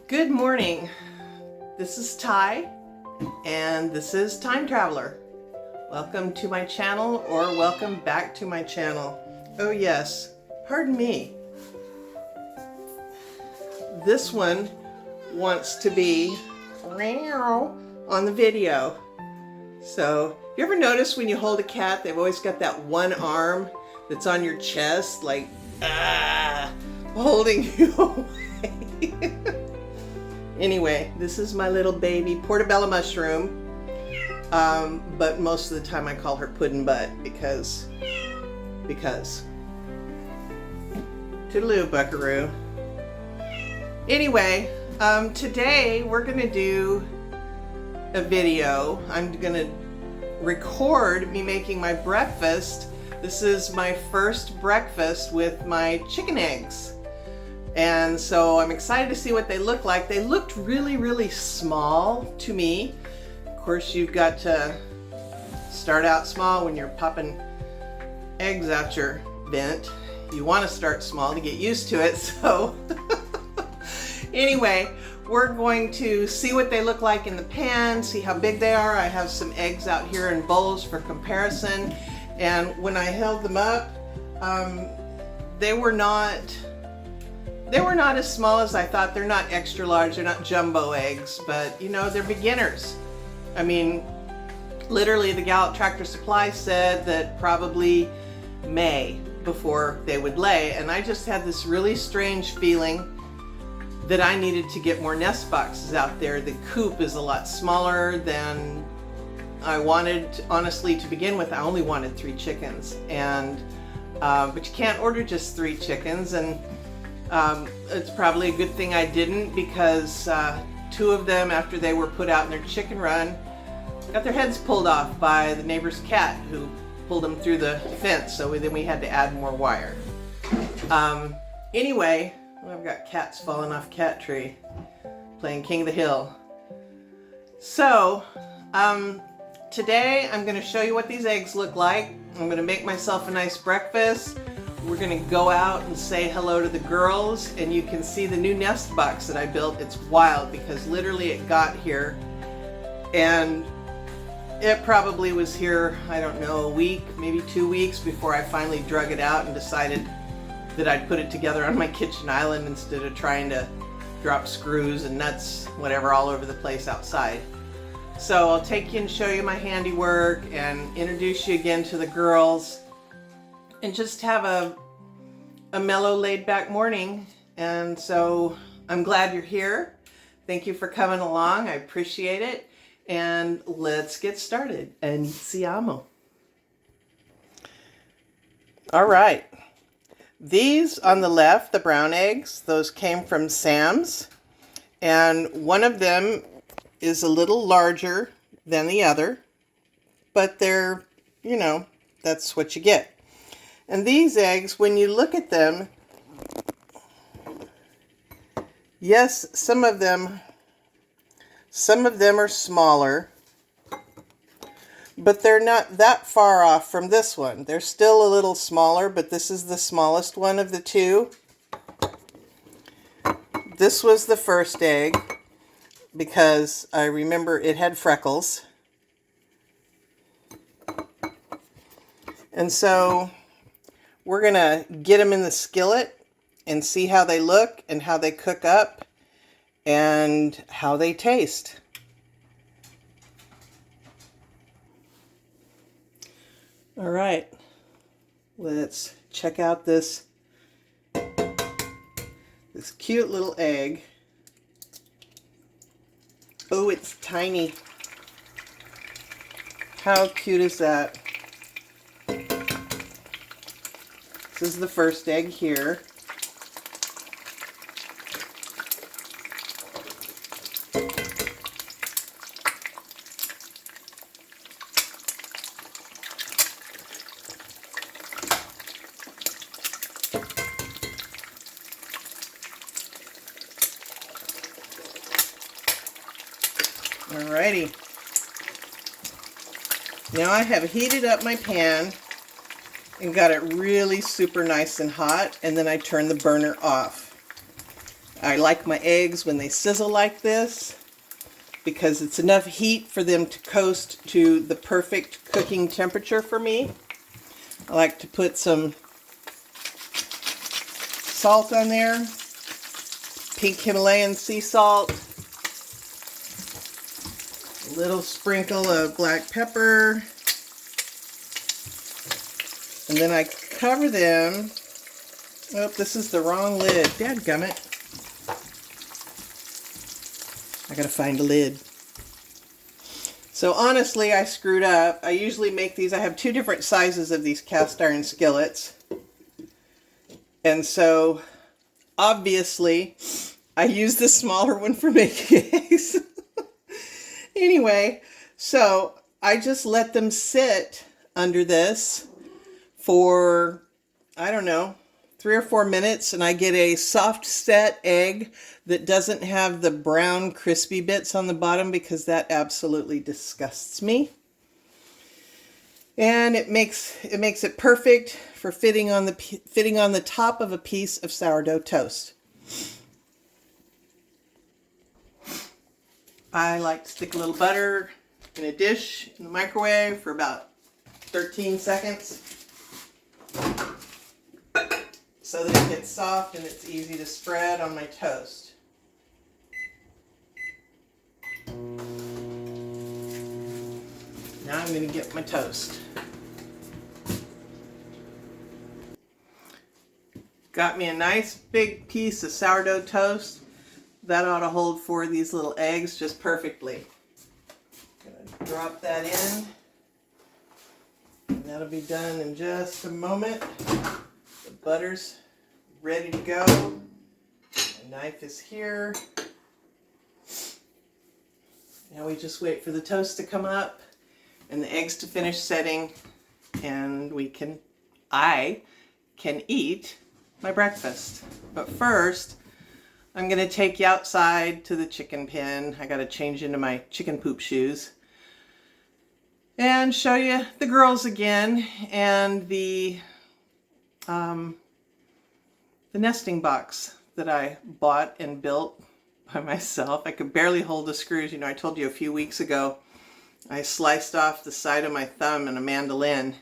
Good morning. This is Ty, and this is Time Traveler. Welcome to my channel, or welcome back to my channel. Oh yes, pardon me. This one wants to be on the video. So, you ever notice when you hold a cat, they've always got that one arm that's on your chest, like, holding you away. Anyway, this is my little baby portobello mushroom, but most of the time I call her puddin' butt because. Toodaloo, buckaroo. Anyway, today we're gonna do a video. I'm gonna record me making my breakfast. This is my first breakfast with my chicken eggs. And so I'm excited to see what they look like. They looked really, really small to me. Of course, you've got to start out small when you're popping eggs out your vent. You want to start small to get used to it. So anyway, we're going to see what they look like in the pan, see how big they are. I have some eggs out here in bowls for comparison. And when I held them up, they were not as small as I thought. They're not extra large, they're not jumbo eggs, but you know, they're beginners. I mean, literally the gal at Tractor Supply said that probably May before they would lay, and I just had this really strange feeling that I needed to get more nest boxes out there. The coop is a lot smaller than I wanted, honestly, to begin with. I only wanted 3 chickens, and but you can't order just 3 chickens, and it's probably a good thing I didn't, because 2 of them, after they were put out in their chicken run, got their heads pulled off by the neighbor's cat, who pulled them through the fence, so then we had to add more wire. Anyway, I've got cats falling off cat tree, playing King of the Hill. So, today I'm going to show you what these eggs look like. I'm going to make myself a nice breakfast. We're going to go out and say hello to the girls, and you can see the new nest box that I built. It's wild because literally it got here, and it probably was here, I don't know, a week, maybe 2 weeks before I finally drug it out and decided that I'd put it together on my kitchen island instead of trying to drop screws and nuts, whatever, all over the place outside. So I'll take you and show you my handiwork and introduce you again to the girls, and just have a mellow, laid-back morning. And so I'm glad you're here. Thank you for coming along. I appreciate it. And let's get started. Iniziamo. All right. These on the left, the brown eggs, those came from Sam's. And one of them is a little larger than the other, but they're, you know, that's what you get. And these eggs, when you look at them, yes, some of them are smaller, but they're not that far off from this one. They're still a little smaller, but this is the smallest one of the 2. This was the first egg, because I remember it had freckles. And so we're gonna get them in the skillet and see how they look and how they cook up and how they taste. All right, let's check out this cute little egg. Oh, it's tiny. How cute is that? This is the first egg here. Alrighty. Now I have heated up my pan and got it really super nice and hot, and then I turn the burner off. I like my eggs when they sizzle like this because it's enough heat for them to coast to the perfect cooking temperature for me. I like to put some salt on there, pink Himalayan sea salt, a little sprinkle of black pepper, and then I cover them. Oh, this is the wrong lid. Dadgummit. I gotta find a lid. So honestly, I screwed up. I usually make these, I have two different sizes of these cast iron skillets. And so, obviously, I use the smaller one for making eggs. Anyway, so I just let them sit under this for, I don't know, 3 or 4 minutes, and I get a soft set egg that doesn't have the brown crispy bits on the bottom because that absolutely disgusts me. And it makes it perfect for fitting on the top of a piece of sourdough toast. I like to stick a little butter in a dish in the microwave for about 13 seconds so that it gets soft and it's easy to spread on my toast. Now I'm going to get my toast. Got me a nice big piece of sourdough toast. That ought to hold 4 of these little eggs just perfectly. Gonna drop that in. And that'll be done in just a moment. The butter's ready to go. My knife is here. Now we just wait for the toast to come up and the eggs to finish setting, and I can eat my breakfast. But first, I'm going to take you outside to the chicken pen. I got to change into my chicken poop shoes and show you the girls again and the nesting box that I bought and built by myself. I could barely hold the screws. You know, I told you a few weeks ago I sliced off the side of my thumb in a mandolin,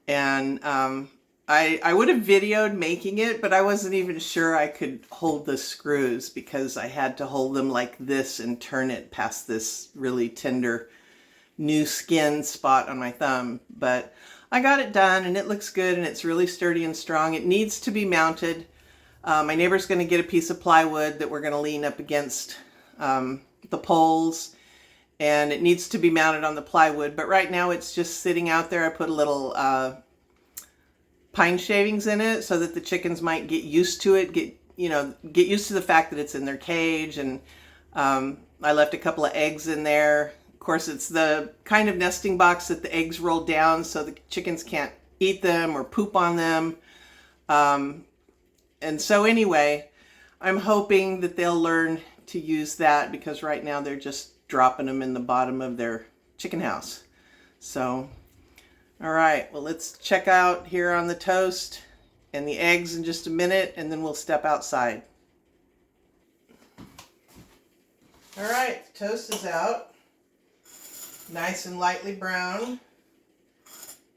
and I would have videoed making it, but I wasn't even sure I could hold the screws because I had to hold them like this and turn it past this really tender new skin spot on my thumb. But I got it done and it looks good and it's really sturdy and strong. It needs to be mounted. My neighbor's going to get a piece of plywood that we're going to lean up against the poles, and it needs to be mounted on the plywood. But right now it's just sitting out there. I put a little pine shavings in it so that the chickens might get used to it, get used to the fact that it's in their cage. And I left a couple of eggs in there. Of course, it's the kind of nesting box that the eggs roll down so the chickens can't eat them or poop on them. And so anyway, I'm hoping that they'll learn to use that, because right now they're just dropping them in the bottom of their chicken house. So, all right, well, let's check out here on the toast and the eggs in just a minute, and then we'll step outside. All right, the toast is out. Nice and lightly brown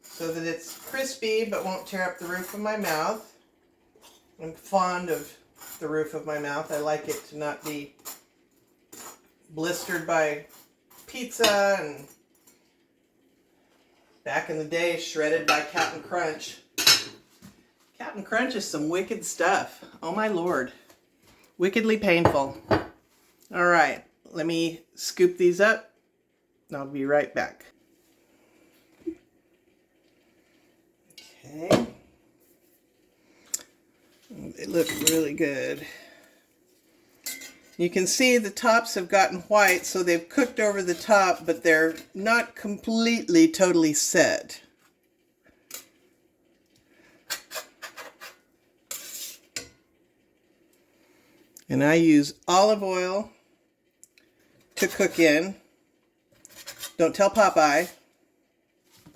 so that it's crispy but won't tear up the roof of my mouth. I'm fond of the roof of my mouth. I like it to not be blistered by pizza and, back in the day, shredded by Captain Crunch. Captain Crunch is some wicked stuff. Oh my Lord. Wickedly painful. All right, let me scoop these up. I'll be right back. Okay. They look really good. You can see the tops have gotten white, so they've cooked over the top, but they're not completely, totally set. And I use olive oil to cook in. Don't tell Popeye.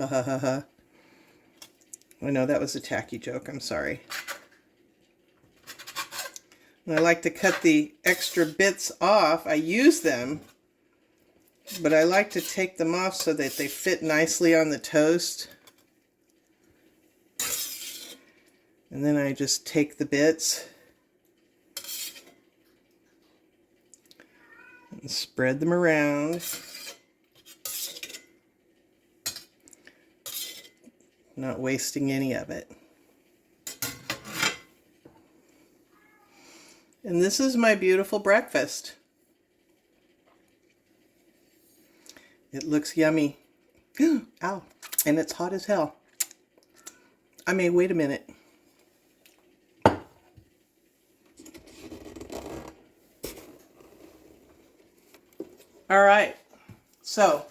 I know that was a tacky joke. I'm sorry. I like to cut the extra bits off. I use them, but I like to take them off so that they fit nicely on the toast. And then I just take the bits and spread them around. Not wasting any of it. And this is my beautiful breakfast. It looks yummy. Ow. And it's hot as hell. I may wait a minute. All right. So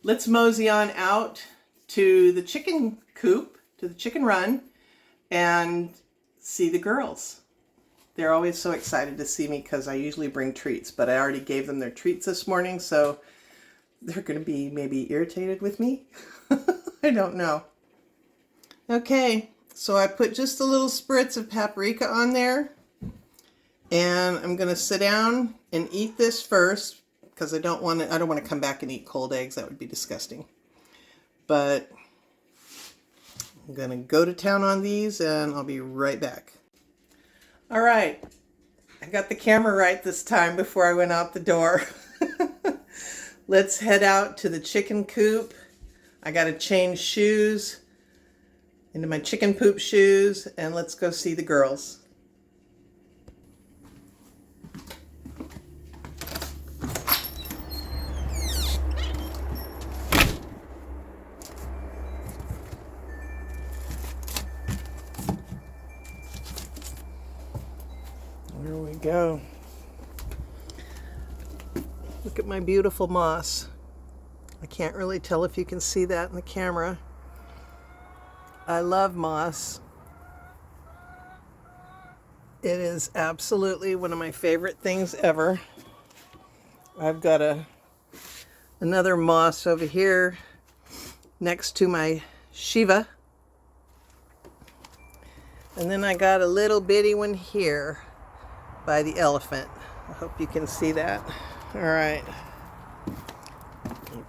let's mosey on out to the chicken coop, to the chicken run, and see the girls. They're always so excited to see me because I usually bring treats, but I already gave them their treats this morning, so they're going to be maybe irritated with me. I don't know. Okay, so I put just a little spritz of paprika on there, and I'm going to sit down and eat this first because I don't want to come back and eat cold eggs. That would be disgusting. But I'm going to go to town on these, and I'll be right back. All right, I got the camera right this time before I went out the door. Let's head out to the chicken coop. I got to change shoes into my chicken poop shoes, and let's go see the girls. There we go. Look at my beautiful moss. I can't really tell if you can see that in the camera. I love moss. It is absolutely one of my favorite things ever. I've got another moss over here next to my Shiva. And then I got a little bitty one here by the elephant. I hope you can see that. All right.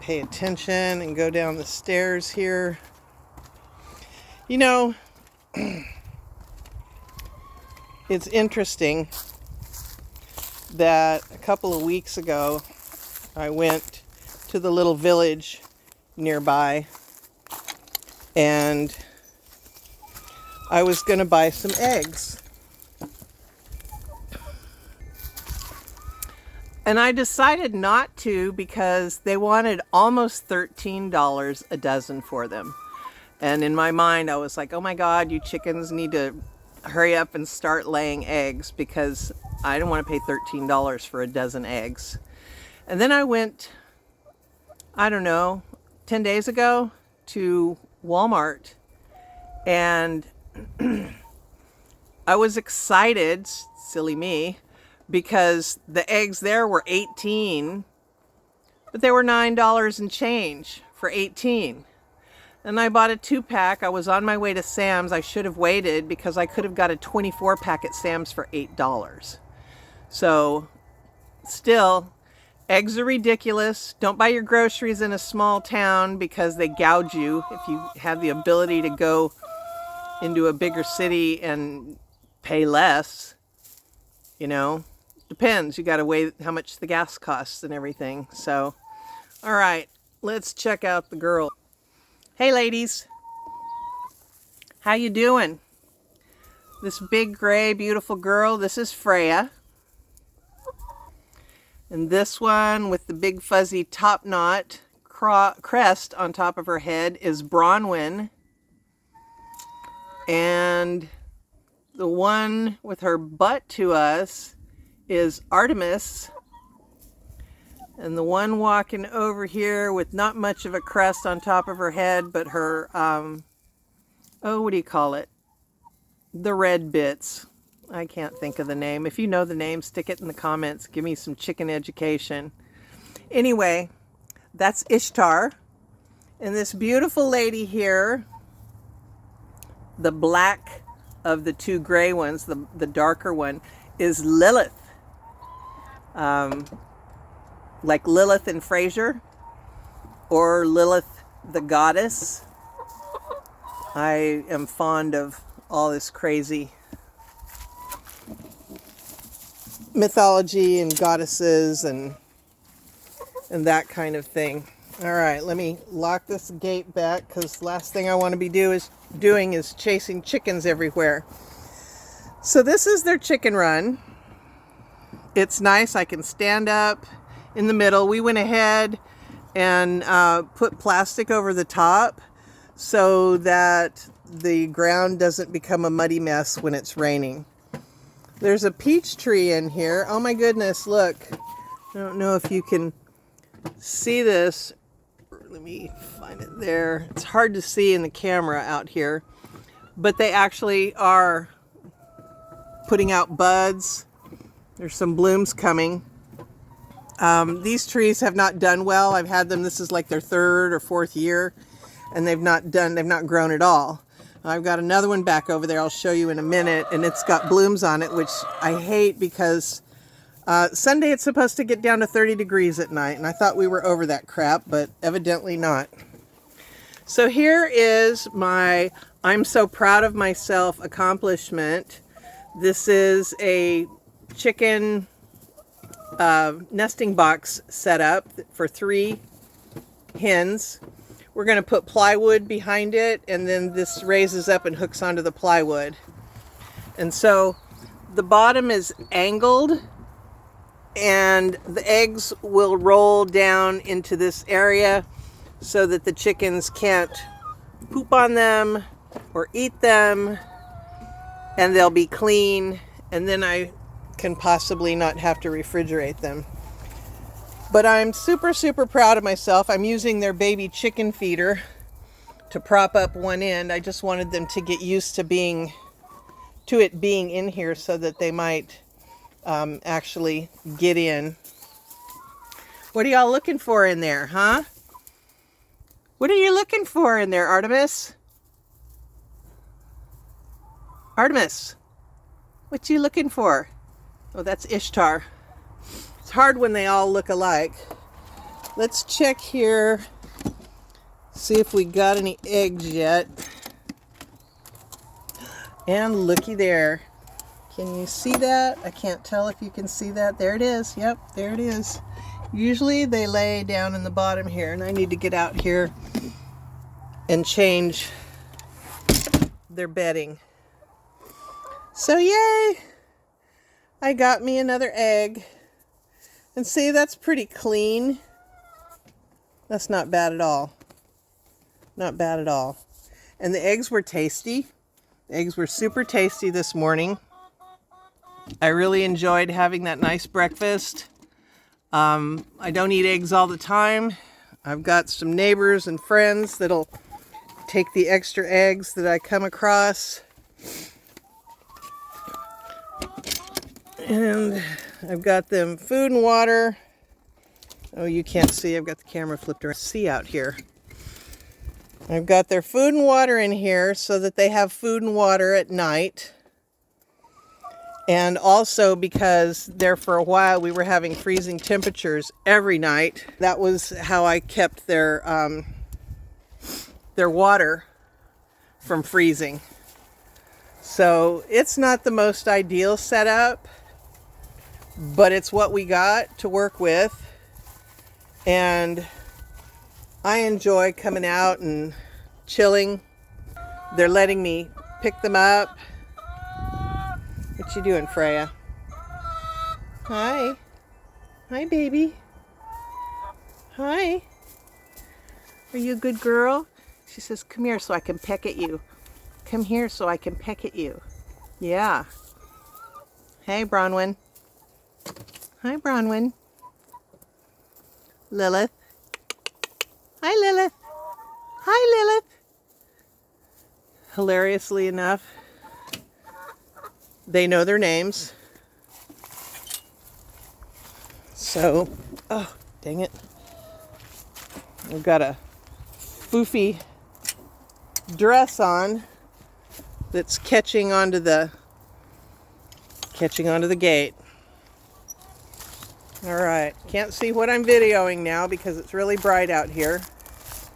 Pay attention and go down the stairs here. You know, it's interesting that a couple of weeks ago I went to the little village nearby and I was going to buy some eggs. And I decided not to because they wanted almost $13 a dozen for them. And in my mind, I was like, oh my God, you chickens need to hurry up and start laying eggs because I don't want to pay $13 for a dozen eggs. And then I went, I don't know, 10 days ago to Walmart, and I was excited, silly me, because the eggs there were 18, but they were $9 and change for 18. And I bought a 2-pack. I was on my way to Sam's. I should have waited because I could have got a 24-pack at Sam's for $8. So still, eggs are ridiculous. Don't buy your groceries in a small town because they gouge you. If you have the ability to go into a bigger city and pay less, you know, depends. You got to weigh how much the gas costs and everything. So, all right, let's check out the girl. Hey, ladies. How you doing? This big, gray, beautiful girl, this is Freya. And this one with the big, fuzzy top knot crest on top of her head is Bronwyn. And the one with her butt to us is Artemis. And the one walking over here with not much of a crest on top of her head, but her, what do you call it? The red bits. I can't think of the name. If you know the name, stick it in the comments. Give me some chicken education. Anyway, that's Ishtar. And this beautiful lady here, the black of the two gray ones, the darker one, is Lilith. Like Lilith and Frasier, or Lilith the goddess. I am fond of all this crazy mythology and goddesses and that kind of thing. All right, let me lock this gate back, because last thing I want to be doing is chasing chickens everywhere. So this is their chicken run. It's nice. I can stand up in the middle. We went ahead and put plastic over the top so that the ground doesn't become a muddy mess when it's raining. There's a peach tree in here. Oh my goodness, look. I don't know if you can see this. Let me find it there. It's hard to see in the camera out here, but they actually are putting out buds. There's some blooms coming. These trees have not done well. I've had them, this is like their third or fourth year, and they've not grown at all. I've got another one back over there I'll show you in a minute, and it's got blooms on it, which I hate, because Sunday it's supposed to get down to 30 degrees at night, and I thought we were over that crap, but evidently not. So here is my I'm so proud of myself accomplishment. This is a chicken nesting box setup for 3 hens. We're going to put plywood behind it, and then this raises up and hooks onto the plywood. And so the bottom is angled, and the eggs will roll down into this area so that the chickens can't poop on them or eat them, and they'll be clean, and then I can possibly not have to refrigerate them. But I'm super, super proud of myself. I'm using their baby chicken feeder to prop up one end. I just wanted them to get used to it being in here so that they might actually get in. What are y'all looking for in there, huh? What are you looking for in there, Artemis? Artemis, what you looking for? Oh, that's Ishtar. It's hard when they all look alike. Let's check here, see if we got any eggs yet. And looky there. Can you see that? I can't tell if you can see that. There it is. Yep, there it is. Usually they lay down in the bottom here, and I need to get out here and change their bedding. So yay! I got me another egg. And see, that's pretty clean. That's not bad at all. Not bad at all. And the eggs were tasty. The eggs were super tasty this morning. I really enjoyed having that nice breakfast. I don't eat eggs all the time. I've got some neighbors and friends that'll take the extra eggs that I come across. And I've got them food and water. Oh, you can't see. I've got the camera flipped around. See out here. I've got their food and water in here so that they have food and water at night. And also because there for a while we were having freezing temperatures every night. That was how I kept their water from freezing. So it's not the most ideal setup, but it's what we got to work with. And I enjoy coming out and chilling. They're letting me pick them up. What you doing, Freya? Hi. Hi, baby. Hi. Are you a good girl? She says, come here so I can peck at you. Come here so I can peck at you. Yeah. Hey, Bronwyn. Hi, Bronwyn. Lilith. Hi, Lilith. Hi, Lilith. Hilariously enough, they know their names. So, oh, dang it. I've got a foofy dress on that's catching onto the catching onto the gate. All right, can't see what I'm videoing now because it's really bright out here.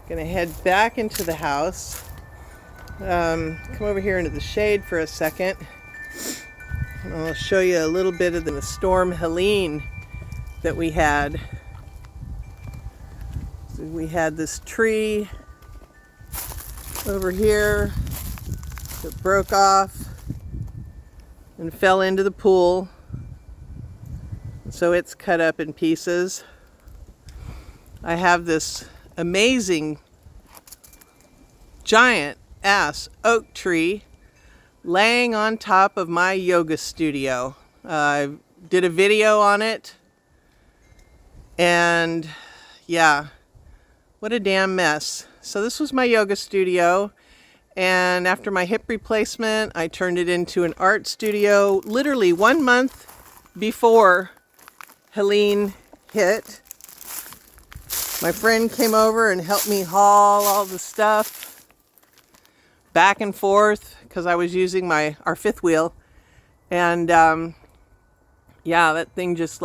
Gonna head back into the house. Come over here into the shade for a second. And I'll show you a little bit of the storm Helene that we had. So we had this tree over here that broke off and fell into the pool. So it's cut up in pieces. I have this amazing giant ass oak tree laying on top of my yoga studio. I did a video on it, and yeah, what a damn mess. So this was my yoga studio, and after my hip replacement, I turned it into an art studio literally 1 month before Helene hit. My friend came over and helped me haul all the stuff back and forth because I was using our fifth wheel. And yeah, that thing just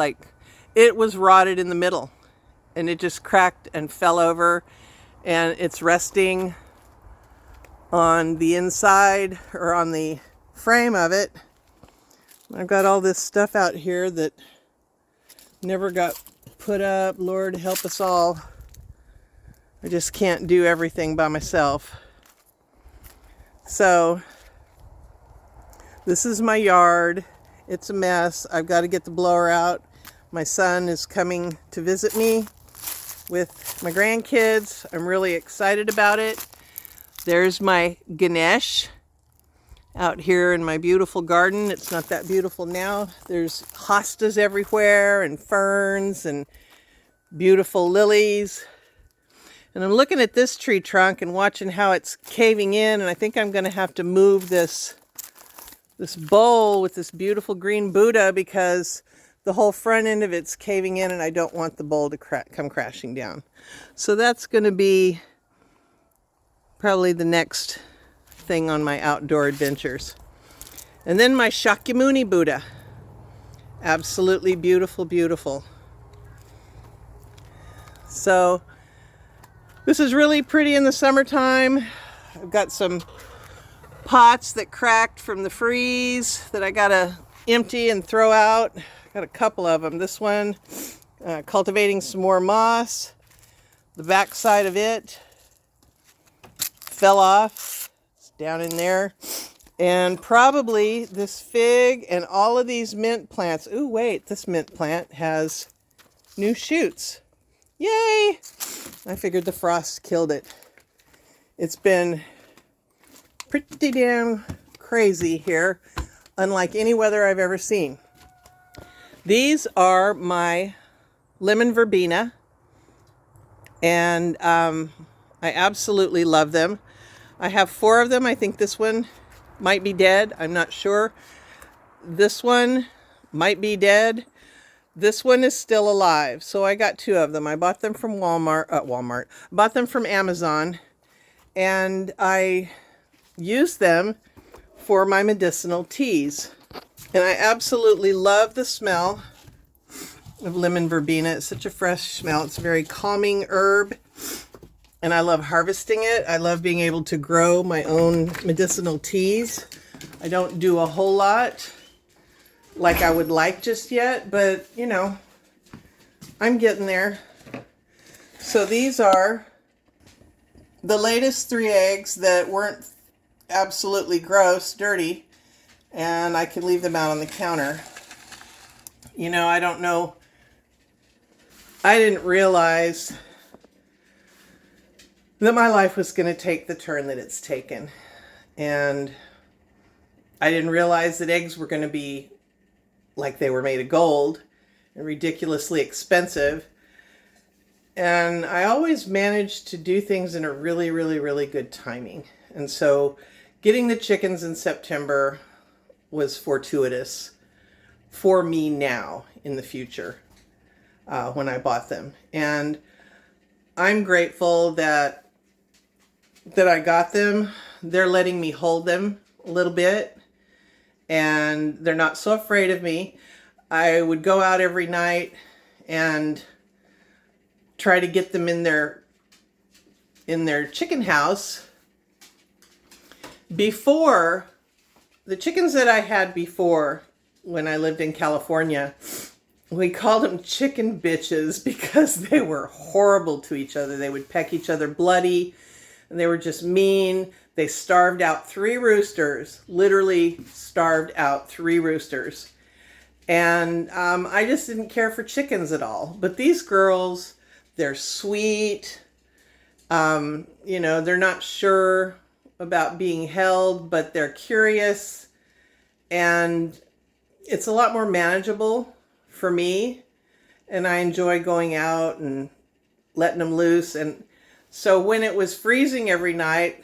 it was rotted in the middle, and it just cracked and fell over, and it's resting on the inside or on the frame of it. I've got all this stuff out here that never got put up. Lord help us all. I just can't do everything by myself. So this is my yard. It's a mess. I've got to get the blower out. My son is coming to visit me with my grandkids. I'm really excited about it. There's my Ganesh out here in my beautiful garden. It's not that beautiful now. There's hostas everywhere and ferns and beautiful lilies. And I'm looking at this tree trunk and watching how it's caving in, and I think I'm going to have to move this bowl with this beautiful green Buddha because the whole front end of it's caving in, and I don't want the bowl to come crashing down. So that's going to be probably the next thing on my outdoor adventures. And then my Shakyamuni Buddha. Absolutely beautiful, beautiful. So this is really pretty in the summertime. I've got some pots that cracked from the freeze that I gotta empty and throw out. Got a couple of them. This one, cultivating some more moss. The back side of it fell off. It's down in there. And probably this fig and all of these mint plants. Ooh, wait, this mint plant has new shoots. Yay! I figured the frost killed it. It's been pretty damn crazy here, unlike any weather I've ever seen. These are my lemon verbena, and I absolutely love them. I have 4 of them. I think this one might be dead. I'm not sure. This one might be dead. This one is still alive. So I got 2 of them. I bought them from Walmart. Bought them from Amazon, and I use them for my medicinal teas. And I absolutely love the smell of lemon verbena. It's such a fresh smell. It's a very calming herb, and I love harvesting it. I love being able to grow my own medicinal teas. I don't do a whole lot like I would like just yet, but you know, I'm getting there. So these are the latest 3 eggs that weren't absolutely gross, dirty, and I could leave them out on the counter. You know, I don't know. I didn't realize that my life was going to take the turn that it's taken. And I didn't realize that eggs were going to be like they were made of gold and ridiculously expensive. And I always managed to do things in a really, really, really good timing. And so getting the chickens in September was fortuitous for me now in the future when I bought them. And I'm grateful that I got them. They're letting me hold them a little bit. and they're not so afraid of me. I would go out every night and try to get them in their chicken house. Before, the chickens that I had before, when I lived in California, we called them chicken bitches because they were horrible to each other. They would peck each other bloody, and they were just mean. They starved out 3 roosters, literally starved out 3 roosters. And I just didn't care for chickens at all. But these girls, they're sweet. You know, they're not sure about being held, but they're curious. And it's a lot more manageable for me. And I enjoy going out and letting them loose. And so when it was freezing every night,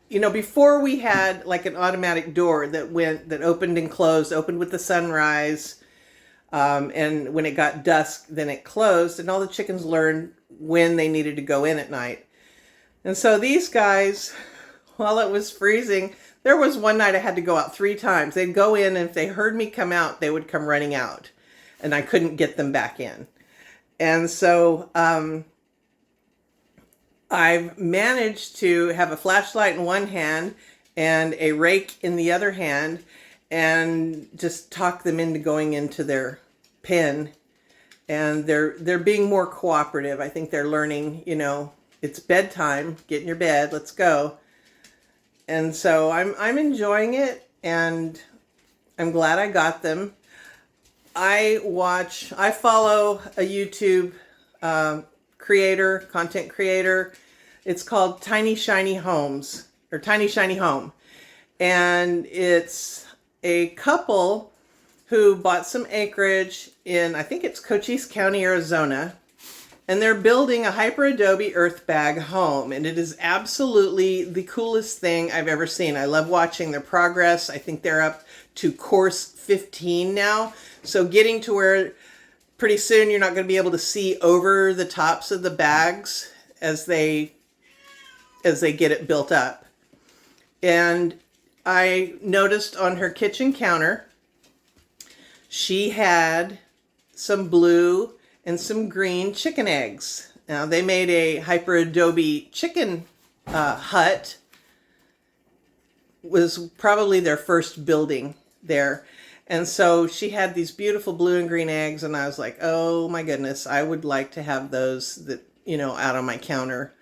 you know, before we had like an automatic door that opened and closed, opened with the sunrise. And when it got dusk, then it closed, and all the chickens learned when they needed to go in at night. And so these guys, while it was freezing, there was one night I had to go out 3 times. They'd go in, and if they heard me come out, they would come running out, and I couldn't get them back in. And so, I've managed to have a flashlight in one hand and a rake in the other hand, and just talk them into going into their pen. And they're being more cooperative. I think they're learning, you know, it's bedtime, get in your bed, let's go. And so I'm enjoying it, and I'm glad I got them. I follow a YouTube content creator. It's called Tiny Shiny Homes, or Tiny Shiny Home. And it's a couple who bought some acreage in, I think it's Cochise County, Arizona. And they're building a hyper adobe earth bag home. And it is absolutely the coolest thing I've ever seen. I love watching their progress. I think they're up to course 15 now. So getting to where pretty soon you're not going to be able to see over the tops of the bags as they get it built up. And I noticed on her kitchen counter, she had some blue and some green chicken eggs. Now, they made a hyper adobe chicken hut. Was probably their first building there. And so she had these beautiful blue and green eggs, and I was like, oh my goodness, I would like to have those that, you know, out on my counter.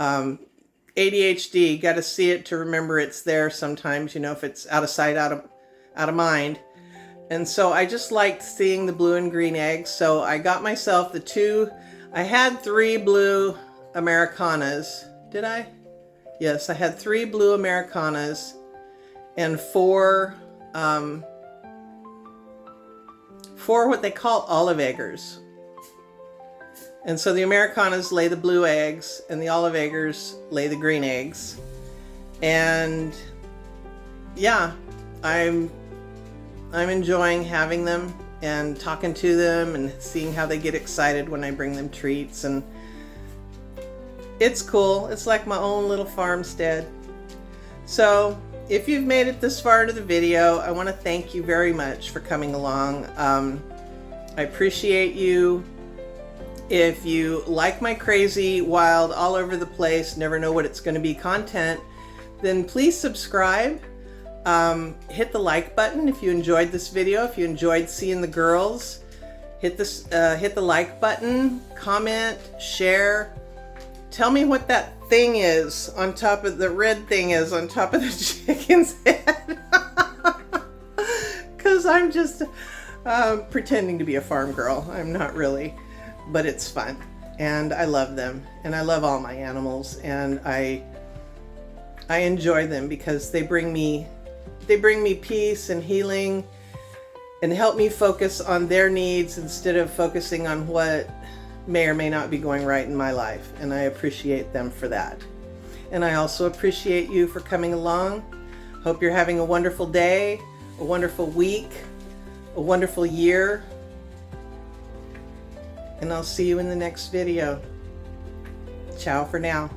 ADHD, got to see it to remember it's there sometimes, you know, if it's out of sight, out of mind. And so I just liked seeing the blue and green eggs. So I got myself I had 3 blue Americanas. Did I? Yes, I had 3 blue Americanas and 4 what they call olive eggers. And so the Americanas lay the blue eggs, and the olive eggers lay the green eggs. And yeah, I'm enjoying having them and talking to them and seeing how they get excited when I bring them treats. And it's cool. It's like my own little farmstead. So if you've made it this far into the video, I want to thank you very much for coming along. I appreciate you. If you like my crazy, wild, all over the place, never know what it's going to be content, then please subscribe. Hit the like button if you enjoyed this video. If you enjoyed seeing the girls, hit the like button, comment, share. Tell me what that thing is on top of the red thing is on top of the chicken's head. Because I'm just pretending to be a farm girl. I'm not really, but it's fun, and I love them, and I love all my animals, and I enjoy them because they bring me peace and healing, and help me focus on their needs instead of focusing on what may or may not be going right in my life. And I appreciate them for that. And I also appreciate you for coming along. Hope you're having a wonderful day, a wonderful week, a wonderful year. And I'll see you in the next video. Ciao for now.